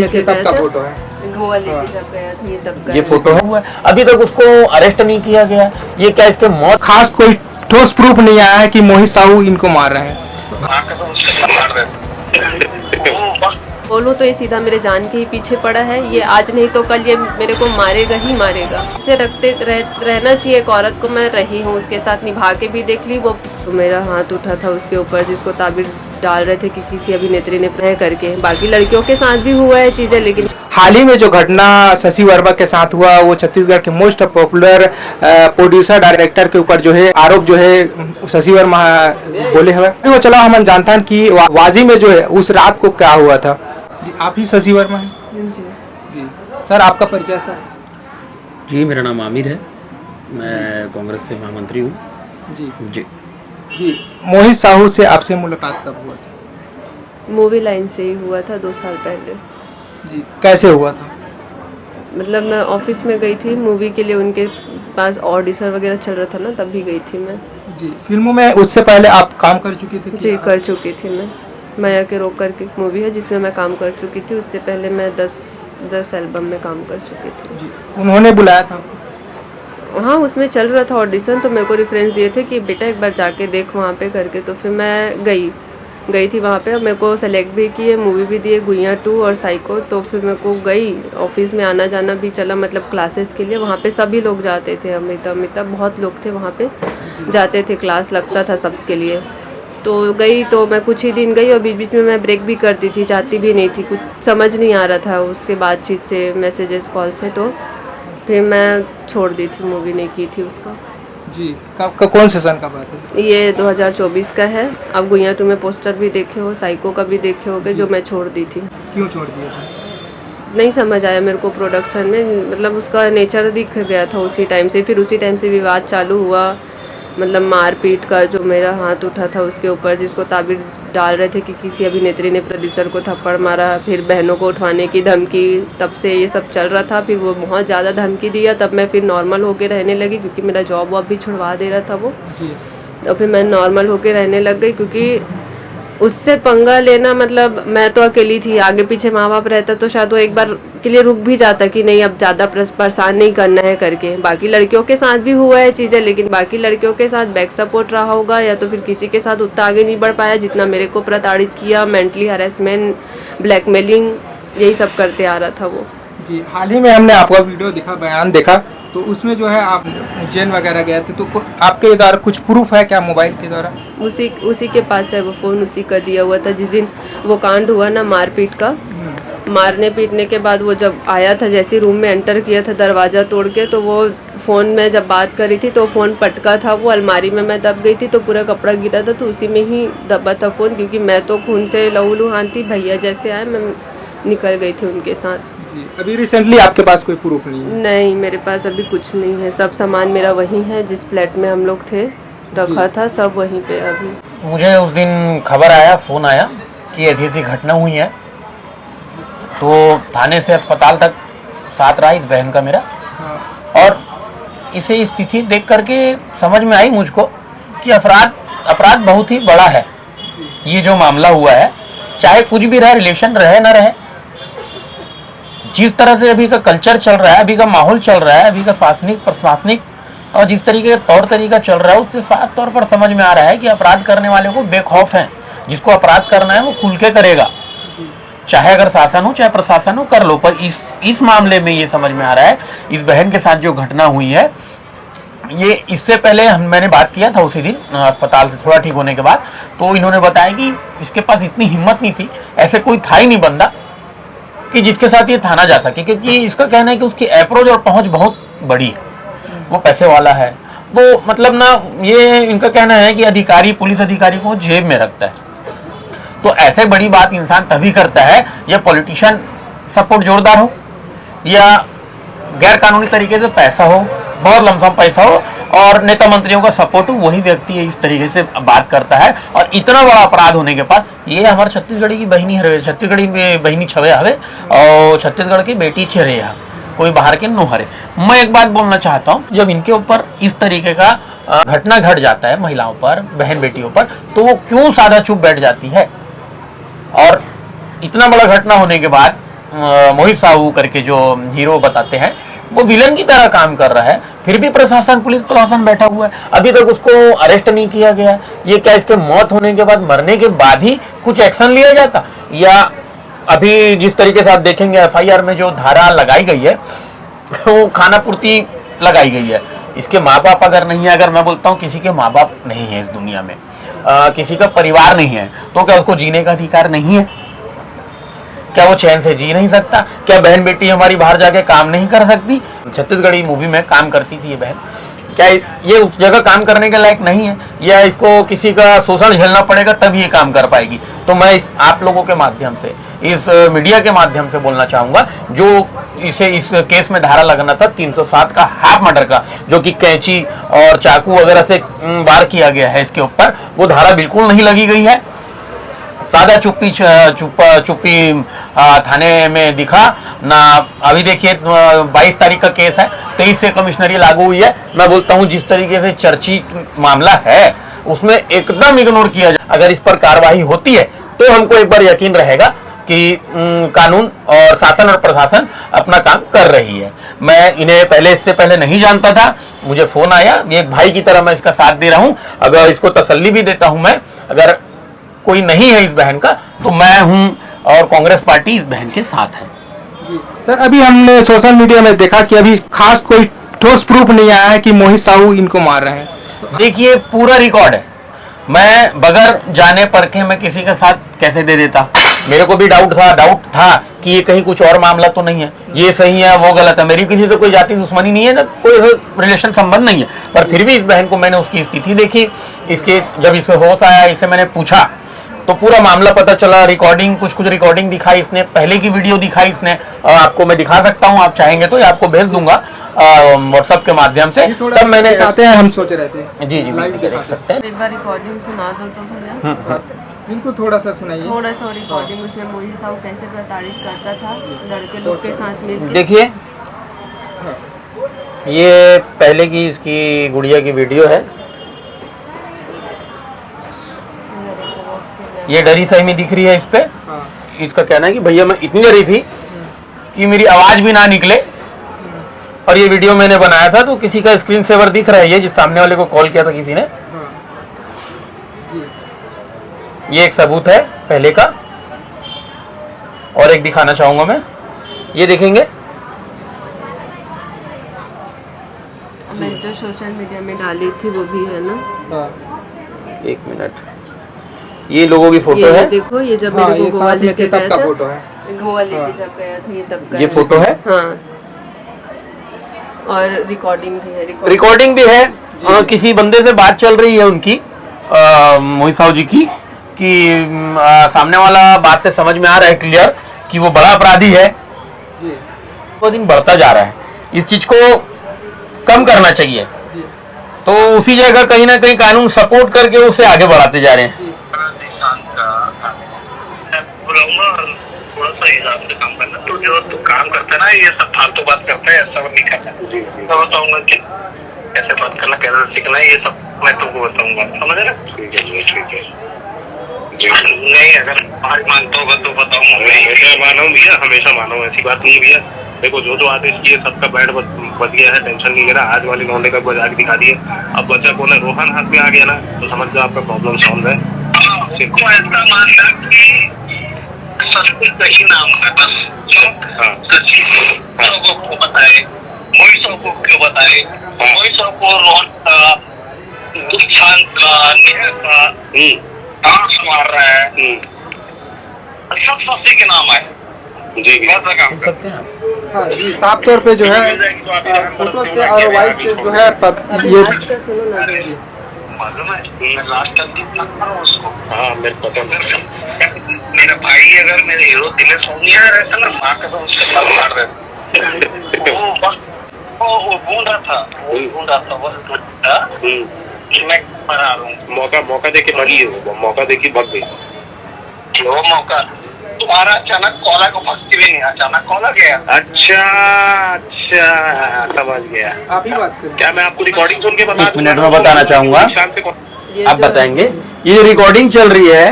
ये तब का फोटो है, गोवा लेके जब गया था, ये तब का ये फोटो है। अभी तक उसको अरेस्ट नहीं किया गया। ये क्या इसके मौत खास कोई ठोस प्रूफ नहीं आया है कि मोहित साहू इनको मार रहे हैं। बोलूं तो ये सीधा मेरे जान के ही पीछे पड़ा है। ये आज नहीं तो कल ये मेरे को मारेगा ही मारेगा। इसे रहना चाहिए। एक औरत को मैं रही हूँ, उसके साथ निभा के भी देख ली। वो तो मेरा हाथ उठा था उसके ऊपर, जिसको ताबीर डाल रहे थे कि किसी अभिनेत्री ने तय करके। बाकी लड़कियों के साथ भी हुआ है चीजें, लेकिन हाल ही में जो घटना शशि वर्मा के साथ हुआ, वो छत्तीसगढ़ के मोस्ट पॉपुलर प्रोड्यूसर डायरेक्टर के ऊपर जो है आरोप जो है शशि वर्मा बोले हुए वो चला हम जानता है कि वाजी में जो है उस रात को क्या हुआ था। जी, आप ही शशि वर्मा हैं? जी सर, आपका परिचय सर? जी, मेरा नाम आमिर है, मैं कांग्रेस से महामंत्री हूँ। जी जी जी, मोहित साहू से आपसे मुलाकात कब हुआ था? मूवी लाइन से ही हुआ था 2 साल पहले। जी, कैसे हुआ था? मतलब मैं ऑफिस में गई थी मूवी के लिए, उनके पास ऑडिशन वगैरह चल रहा था ना, तभी गई थी मैं। जी, फिल्मों में उससे पहले आप काम कर चुके थे? जी, कर चुकी थी मैं। माया के रोक करके मूवी है जिसमें मैं काम कर चुकी थी। उससे पहले मैं 10 एल्बम में काम कर चुकी थी। जी, उन्होंने बुलाया था? हाँ, उसमें चल रहा था ऑडिशन, तो मेरे को रेफरेंस दिए थे कि बेटा एक बार जाके देख वहाँ पे करके। तो फिर मैं गई थी वहाँ पे। मेरे को सेलेक्ट भी किए, मूवी भी दिए, गुइया 2 और साइको। तो फिर मेरे को गई ऑफिस में, आना जाना भी चला, मतलब क्लासेस के लिए। वहाँ पे सभी लोग जाते थे, अमिता बहुत लोग थे वहाँ पे जाते थे, क्लास लगता था सबके लिए। तो गई, तो मैं कुछ ही दिन गई और बीच बीच में मैं ब्रेक भी करती थी, चाहती भी नहीं थी, कुछ समझ नहीं आ रहा था उसके बातचीत से, मैसेजेस कॉल से। तो फिर मैं छोड़ दी थी, मूवी नहीं की थी उसका। जी, कौन से सन का बात है? ये 2024 का है। अब गुइया 2 में पोस्टर भी देखे हो, साइको का भी देखे होगे, जो मैं छोड़ दी थी। क्यों छोड़ दिया था? नहीं समझ आया मेरे को प्रोडक्शन में, मतलब उसका नेचर दिख गया था उसी टाइम से। फिर उसी टाइम से विवाद चालू हुआ, मतलब मारपीट का। जो मेरा हाथ उठा था उसके ऊपर, जिसको ताबीर डाल रहे थे कि किसी अभिनेत्री ने प्रोड्यूसर को थप्पड़ मारा। फिर बहनों को उठवाने की धमकी, तब से ये सब चल रहा था। फिर वो बहुत ज़्यादा धमकी दिया, तब मैं फिर नॉर्मल होके रहने लगी, क्योंकि मेरा जॉब वॉब भी छुड़वा दे रहा था वो। तो फिर मैं नॉर्मल होके रहने लग गई, क्योंकि उससे पंगा लेना, मतलब मैं तो अकेली थी, आगे पीछे माँ बाप रहता तो शायद वो एक बार के लिए रुक भी जाता कि नहीं अब ज़्यादा परेशान नहीं करना है करके। बाकी लड़कियों के साथ भी हुआ है चीज़ें, लेकिन बाकी लड़कियों के साथ बैक सपोर्ट रहा होगा, या तो फिर किसी के साथ उतना आगे नहीं बढ़ पाया जितना मेरे को प्रताड़ित किया। मेंटली हरेसमेंट, ब्लैकमेलिंग, यही सब करते आ रहा था वो। जी, हाल ही में हमने आपका वीडियो देखा, बयान देखा, तो उसमें जो है आप उज्जैन वगैरह गए थे, तो आपके द्वारा कुछ प्रूफ है क्या मोबाइल के द्वारा? उसी के पास है वो फ़ोन, उसी का दिया हुआ था। जिस दिन वो कांड हुआ ना मारपीट का, मारने पीटने के बाद वो जब आया था, जैसे रूम में एंटर किया था दरवाज़ा तोड़ के, तो वो फ़ोन में जब बात करी थी तो फ़ोन पटका था, वो अलमारी में मैं दब गई थी, तो पूरा कपड़ा गिरा था, तो उसी में ही दबा था फ़ोन। क्योंकि मैं तो खून से लहूलुहान थी, भैया जैसे आए मैं निकल गई थी उनके साथ। जी, अभी रिसेंटली आपके पास कोई प्रूफ नहीं है? नहीं, मेरे पास अभी कुछ नहीं है। सब सामान मेरा वहीं है, जिस फ्लैट में हम लोग थे रखा था, सब वहीं पे अभी। मुझे उस दिन खबर आया, फ़ोन आया कि ऐसी ऐसी घटना हुई है। तो थाने से अस्पताल तक साथ रहा इस बहन का मेरा। और इसे स्थिति देख करके समझ में आई मुझको कि अपराध बहुत ही बड़ा है। ये जो मामला हुआ है, चाहे कुछ भी रहे, रिलेशन रहे ना रहे, जिस तरह से अभी का कल्चर चल रहा है, अभी का माहौल चल रहा है, अभी का प्रशासनिक और जिस तरीके का तौर तरीका चल रहा है, उससे साफ तौर पर समझ में आ रहा है कि अपराध करने वाले को बेखौफ हैं। जिसको अपराध करना है वो खुल के करेगा, चाहे अगर शासन हो चाहे प्रशासन हो, कर लो। पर इस मामले में ये समझ में आ रहा है, इस बहन के साथ जो घटना हुई है, ये इससे पहले मैंने बात किया था उसी दिन अस्पताल से थोड़ा ठीक होने के बाद, तो इन्होंने बताया कि इसके पास इतनी हिम्मत नहीं थी, ऐसे कोई था ही नहीं बंदा कि जिसके साथ ये थाना जा सके। क्योंकि इसका कहना है कि उसकी अप्रोच और पहुंच बहुत बड़ी है, वो पैसे वाला है, वो मतलब ना, ये इनका कहना है कि अधिकारी, पुलिस अधिकारी को जेब में रखता है। तो ऐसे बड़ी बात इंसान तभी करता है या पॉलिटिशियन सपोर्ट जोरदार हो, या गैर कानूनी तरीके से पैसा हो, बहुत लमसम पैसा हो, और नेता मंत्रियों का सपोर्ट हो, वही व्यक्ति इस तरीके से बात करता है। और इतना बड़ा अपराध होने के बाद, ये हमारे छत्तीसगढ़ की बहनी हरे, छत्तीसगढ़ी में बहनी छवे हवे और छत्तीसगढ़ की बेटी छरे है, कोई बाहर के नो हरे। मैं एक बात बोलना चाहता हूँ, जब इनके ऊपर इस तरीके का घटना घट जाता है, महिलाओं पर, बहन बेटियों पर, तो वो क्यों सादा चुप बैठ जाती है? और इतना बड़ा घटना होने के बाद मोहित साहू करके जो हीरो बताते हैं, वो विलन की तरह काम कर रहा है, फिर भी प्रशासन, पुलिस प्रशासन बैठा हुआ है, अभी तक उसको अरेस्ट नहीं किया गया। ये क्या इसके मौत होने के बाद, मरने के बाद ही कुछ एक्शन लिया जाता, या अभी जिस तरीके से आप देखेंगे एफआईआर में जो धारा लगाई गई है वो खाना पूर्ति लगाई गई है। इसके माँ बाप अगर नहीं है, अगर मैं बोलता हूँ किसी के माँ बाप नहीं है इस दुनिया में, किसी का परिवार नहीं है, तो क्या उसको जीने का अधिकार नहीं है? क्या वो चैन से जी नहीं सकता? क्या बहन बेटी हमारी बाहर जाके काम नहीं कर सकती? छत्तीसगढ़ी मूवी में काम करती थी ये बहन, क्या ये उस जगह काम करने के लायक नहीं है, या इसको किसी का शोषण झेलना पड़ेगा तब ये काम कर पाएगी? तो मैं आप लोगों के माध्यम से, इस मीडिया के माध्यम से बोलना चाहूंगा, जो इसे इस केस में धारा लगना था 307 का हाफ मर्डर का, जो कि कैंची और चाकू वगैरह से वार किया गया है इसके ऊपर, वो धारा बिल्कुल नहीं लगी गई है। सादा चुप्पी थाने में दिखा ना। अभी देखिए 22 तारीख का केस है, 23 से कमिश्नरी लागू हुई है। मैं बोलता हूं जिस तरीके से चर्चित मामला है उसमें एकदम इग्नोर किया जाए। अगर इस पर कार्रवाई होती है तो हमको एक बार यकीन रहेगा कि कानून और शासन और प्रशासन अपना काम कर रही है। मैं इन्हें इससे पहले नहीं जानता था, मुझे फोन आया, एक भाई की तरह मैं इसका साथ दे रहा हूं। अगर इसको तसल्ली भी देता हूं मैं, अगर कोई नहीं है इस बहन का तो मैं हूं, और कांग्रेस पार्टी इस बहन के साथ है। सर, अभी हमने सोशल मीडिया में देखा कि अभी खास कोई ठोस प्रूफ नहीं आया है कि मोहित साहू इनको मार रहे हैं। देखिए पूरा रिकॉर्ड है, मैं बगैर जाने परखे मैं किसी के साथ कैसे दे देता? मेरे को भी डाउट था कि ये कहीं कुछ और मामला तो नहीं है, ये सही है वो गलत है। मेरी किसी से कोई जाति दुश्मनी नहीं है ना, कोई रिलेशन संबंध नहीं है, पर फिर भी इस बहन को मैंने उसकी स्थिति देखी, इसके जब इसे होश आया, इसे मैंने पूछा तो पूरा मामला पता चला। रिकॉर्डिंग कुछ रिकॉर्डिंग दिखाई इसने, पहले की वीडियो दिखाई इसने, आपको मैं दिखा सकता हूं, आप चाहेंगे तो आपको भेज दूंगा व्हाट्सएप के माध्यम से। तब मैंने आते हैं, हम सोच रहे थे जी देख सकते हैं। एक बार रिकॉर्डिंग सुना दो तो भैया, इनको थोड़ा सा सुनाइए। थोड़ा सा रिकॉर्डिंग, उसमें मोहित साहू कैसे प्रताड़ित करता था लड़के लोग के साथ मिलकर। देखिए ये पहले की इसकी गुड़िया की वीडियो है। ये डरी सहमी दिख रही है इस पे। इसका कहना है कि भैया मैं इतनी डरी थी कि मेरी आवाज भी ना निकले, और ये वीडियो मैंने बनाया था तो किसी का स्क्रीन सेवर दिख रहा है, ये जिस सामने वाले को कॉल किया था किसी ने। ये एक सबूत है पहले का, और एक दिखाना चाहूंगा मैं, ये देखेंगे। मैं जो सोशल मीडिया में डाली थी वो भी है ना। एक मिनट, ये लोगों की फोटो है, देखो, ये जब मेरे को गोवा लेके गया था, गोवा लेके जब गया था, ये तब का ये फोटो है। हाँ, और रिकॉर्डिंग भी है। रिकॉर्डिंग भी है। किसी बंदे से बात चल रही है उनकी, मोहित साहू जी की, कि सामने वाला बात से समझ में आ रहा है क्लियर कि वो बड़ा अपराधी है। वो दिन बढ़ता जा रहा है, इस चीज को कम करना चाहिए। तो उसी जगह कहीं ना कहीं कानून सपोर्ट करके उसे आगे बढ़ाते जा रहे हैं। थोड़ा सा हिसाब से काम करना, तो जो तू काम करता है ना, ये सब फालतू बात करता है, ऐसा नहीं करना। मैं बताऊंगा कि कैसे बात करना, कैसे सीखना है, ये सब मैं तुमको बताऊंगा, समझ रहे? ठीक है नहीं, अगर आज मानता होगा तो बताऊंगा। हमेशा मानो भैया, हमेशा मानो, ऐसी बात नहीं भैया। देखो जो आदेश किए सबका बैठ बच गया है, टेंशन नहीं लेना। आज वाले लौंडे का मजाक दिखा दिए, अब बच्चा को ना रोहन हाथ में आ गया ना, तो समझ जाओ आपका प्रॉब्लम सॉल्व है। उनको ऐसा मानना कि सच कुछ सही नाम है, बस सच को बताए, मोहित साहू को क्यों बताए, मोहित साहू को रोहन दुष्ठान का, नेहर का डांस मार रहा है, सब सस्ती के नाम है जी। सुन सकते हैं आप? हाँ जी, साफ तौर पे जो है फोटो से और वॉइस से जो है ये सुनो ना जी, मालूम है, मैं लास्ट तक जितना करूँ उसको। हाँ मेरे पता नहीं, मेरा भाई अगर मेरे हीरो दिनेश सोनिया रहता ना, माँ का तो उसके साथ मार रहे। वो ढूंढ रहा था वो कि मैं मरा रहा हूँ। मौका देके भगी है वो, मौका देके भग गई। वो मौका तुम्हारा अचानक कॉला को भगते हुए नहीं, अचानक कॉला गया। अच्छा समझ गया। आप ही बात करें। क्या मैं आपको रिकॉर्डिंग सुन के बता? एक मिनट में बताना चाहूंगा, आप बताएंगे। ये रिकॉर्डिंग चल रही है,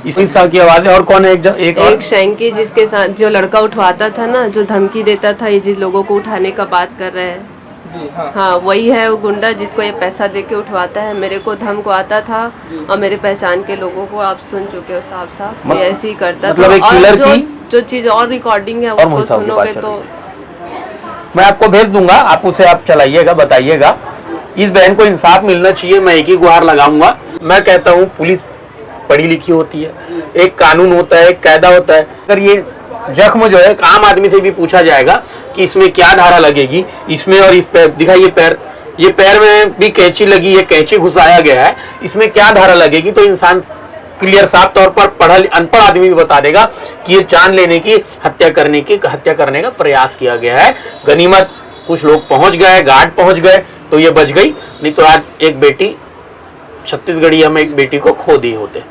इस तरह की आवाज है। और कौन है? एक और? एक शैंकी जिसके साथ जो लड़का उठवाता था ना, जो धमकी देता था, ये जिस लोगों को उठाने का बात कर रहे हैं, हाँ वही है वो गुंडा जिसको ये पैसा देके उठवाता है। मेरे को धमकाता था और मेरे पहचान के लोगों को आप सुन चुके हो साफ साफ, ये ऐसे ही करता मतलब था। एक और किलर जो चीज और रिकॉर्डिंग है उसको सुनोगे तो मैं आपको भेज दूंगा, आप उसे आप चलाइएगा, बताइएगा। इस बहन को इंसाफ मिलना चाहिए। मैं एक ही गुहार लगाऊंगा। मैं कहता हूँ पुलिस पढ़ी लिखी होती है, एक कानून होता है, एक कायदा होता है। अगर ये जख्म जो है आम आदमी से भी पूछा जाएगा कि इसमें क्या धारा लगेगी, इसमें और इस पैर दिखाइए, पैर, ये पैर में भी कैंची लगी है, कैंची घुसाया गया है, इसमें क्या धारा लगेगी, तो इंसान क्लियर साफ तौर पर पढ़ा अनपढ़ आदमी भी बता देगा कि ये जान लेने की हत्या करने का प्रयास किया गया है। गनीमत कुछ लोग पहुंच गए, गार्ड पहुंच गए तो ये बच गई, नहीं तो आज एक बेटी छत्तीसगढ़िया में एक बेटी को खो दी होते।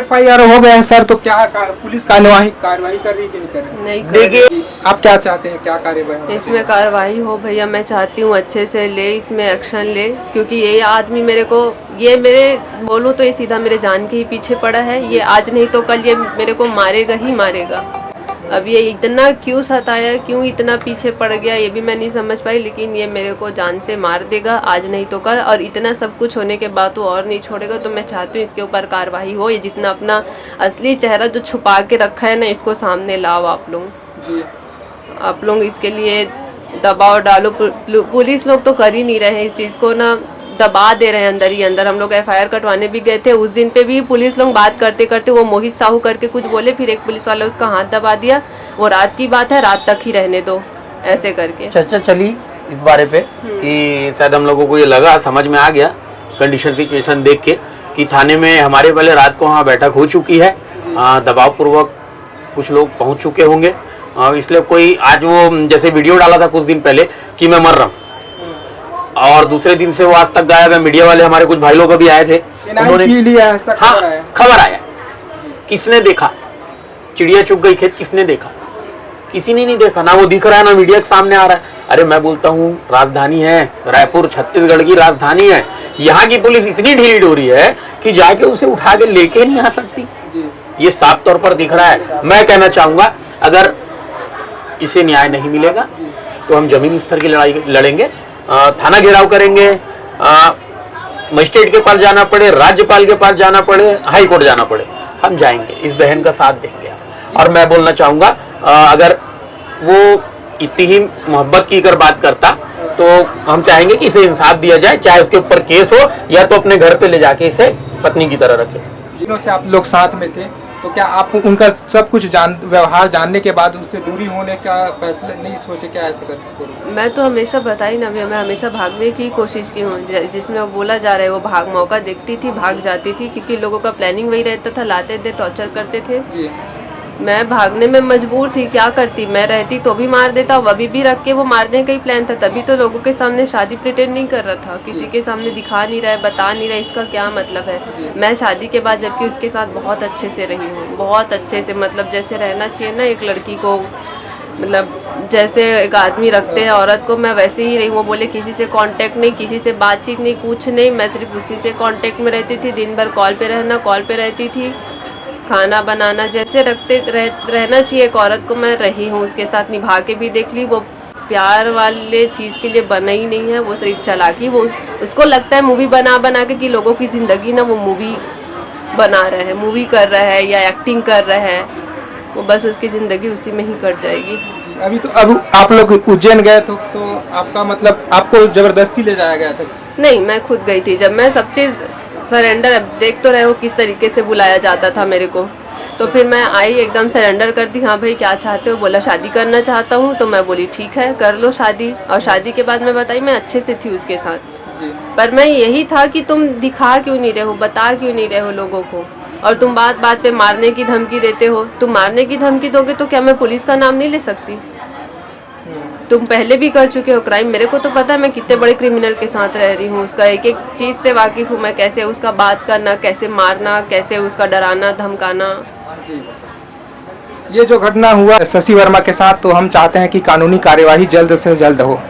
FIR हो गए हैं सर, तो क्या पुलिस कार्रवाई कर रही है कि नहीं कर रही? नहीं कर देखिए, आप क्या चाहते हैं, क्या कार्रवाई इसमें कार्रवाई हो भैया। मैं चाहती हूँ अच्छे से ले, इसमें एक्शन ले, क्योंकि ये आदमी मेरे को, ये मेरे बोलूँ तो ये सीधा मेरे जान के ही पीछे पड़ा है। ये आज नहीं तो कल ये मेरे को मारेगा ही मारेगा। अब ये इतना क्यों सताया, क्यों इतना पीछे पड़ गया, ये भी मैं नहीं समझ पाई, लेकिन ये मेरे को जान से मार देगा आज नहीं तो कल। और इतना सब कुछ होने के बाद वो और नहीं छोड़ेगा। तो मैं चाहती हूँ इसके ऊपर कार्रवाई हो। ये जितना अपना असली चेहरा जो छुपा के रखा है ना, इसको सामने लाओ आप लोग इसके लिए दबाव डालो। पुलिस लोग तो कर ही नहीं रहे हैं इस चीज़ को ना, दबा दे रहे हैं अंदर ही अंदर। हम लोग FIR कटवाने भी गए थे, उस दिन पे भी पुलिस लोग बात करते करते वो मोहित साहू करके कुछ बोले, फिर एक पुलिस वाला उसका हाथ दबा दिया। वो रात की बात है, रात तक ही रहने दो, ऐसे करके चर्चा चली इस बारे पे कि शायद हम लोगों को ये लगा, समझ में आ गया कंडीशन सिचुएशन देख के कि थाने में हमारे पहले रात को वहाँ बैठक हो चुकी है, दबाव पूर्वक कुछ लोग पहुँच चुके होंगे, इसलिए कोई आज वो जैसे वीडियो डाला था कुछ दिन पहले कि मैं मर रहा हूँ, और दूसरे दिन से वो आज तक गायब है। मीडिया वाले हमारे कुछ भाई लोग अभी आए थे, उन्होंने हाँ खबर आया, किसने देखा चिड़िया चुग गई खेत, किसने देखा? किसी ने नहीं देखा, ना वो दिख रहा है ना मीडिया के सामने आ रहा है। अरे मैं बोलता हूँ राजधानी है रायपुर, छत्तीसगढ़ की राजधानी है, यहाँ की पुलिस इतनी ढीली डोरी है कि जाके उसे उठा के लेके नहीं आ सकती। ये साफ तौर पर दिख रहा है। मैं कहना चाहूंगा अगर इसे न्याय नहीं मिलेगा तो हम जमीन स्तर की लड़ाई लड़ेंगे, थाना घेराव करेंगे, मजिस्ट्रेट के पास जाना पड़े, राज्यपाल के पास जाना पड़े, हाई कोर्ट जाना पड़े, हम जाएंगे, इस बहन का साथ देंगे। और मैं बोलना चाहूंगा अगर वो इतनी ही मोहब्बत की कर बात करता तो हम चाहेंगे कि इसे इंसाफ दिया जाए, चाहे उसके ऊपर केस हो या तो अपने घर पे ले जाके इसे पत्नी की तरह रखे। जिनों से आप लोग साथ में थे, तो क्या आप उनका सब कुछ व्यवहार जानने के बाद उससे दूरी होने का फैसला नहीं सोचे, क्या ऐसे करते? मैं तो हमेशा बताई ना भैया, मैं हमेशा भागने की कोशिश की हूँ। जिसमें वो बोला जा रहा है वो भाग, मौका देखती थी भाग जाती थी, क्योंकि लोगों का प्लानिंग वही रहता था, लाते थे, टॉर्चर करते थे। मैं भागने में मजबूर थी, क्या करती, मैं रहती तो भी मार देता, अभी भी रख के वो मारने का ही प्लान था। तभी तो लोगों के सामने शादी प्रिटेंड नहीं कर रहा था, किसी के सामने दिखा नहीं रहा है, बता नहीं रहा है, इसका क्या मतलब है। मैं शादी के बाद जबकि उसके साथ बहुत अच्छे से रही हूँ, बहुत अच्छे से, मतलब जैसे रहना चाहिए ना एक लड़की को, मतलब जैसे एक आदमी रखते हैं औरत को, मैं वैसे ही रही। वो बोले किसी से कांटेक्ट नहीं, किसी से बातचीत नहीं, कुछ नहीं, मैं सिर्फ उसी से कांटेक्ट में रहती थी। दिन भर कॉल पे रहना, कॉल पे रहती थी, खाना बनाना, जैसे रहना चाहिए एक औरत को, मैं रही हूँ उसके साथ। निभा के भी देख ली, वो प्यार वाले चीज़ के लिए बना ही नहीं है, वो सिर्फ चालाकी। वो उसको लगता है मूवी बना बना के कि लोगों की ज़िंदगी ना वो मूवी बना रहा है, मूवी कर रहा है या एक्टिंग कर रहा है, वो बस उसकी ज़िंदगी उसी में ही कट जाएगी। अभी तो अब आप लोग उज्जैन गए तो आपका मतलब आपको जबरदस्ती ले जाया गया था? नहीं, मैं खुद गई थी। जब मैं सब चीज़ सरेंडर, देख तो रहे हो किस तरीके से बुलाया जाता था मेरे को, तो फिर मैं आई एकदम सरेंडर कर दी। हाँ भाई क्या चाहते हो? बोला शादी करना चाहता हूँ। तो मैं बोली ठीक है कर लो शादी। और शादी के बाद मैं बताई मैं अच्छे से थी उसके साथ, पर मैं यही था कि तुम दिखा क्यों नहीं रहे हो, बता क्यों नहीं रहे हो लोगों को, और तुम बात बात पे मारने की धमकी देते हो। तुम मारने की धमकी दोगे तो क्या मैं पुलिस का नाम नहीं ले सकती? तुम पहले भी कर चुके हो क्राइम, मेरे को तो पता है मैं कितने बड़े क्रिमिनल के साथ रह रही हूँ, उसका एक एक चीज़ से वाकिफ़ हूँ मैं, कैसे उसका बात करना, कैसे मारना, कैसे उसका डराना धमकाना। ये जो घटना हुआ शशि वर्मा के साथ, तो हम चाहते हैं कि कानूनी कार्यवाही जल्द से जल्द हो।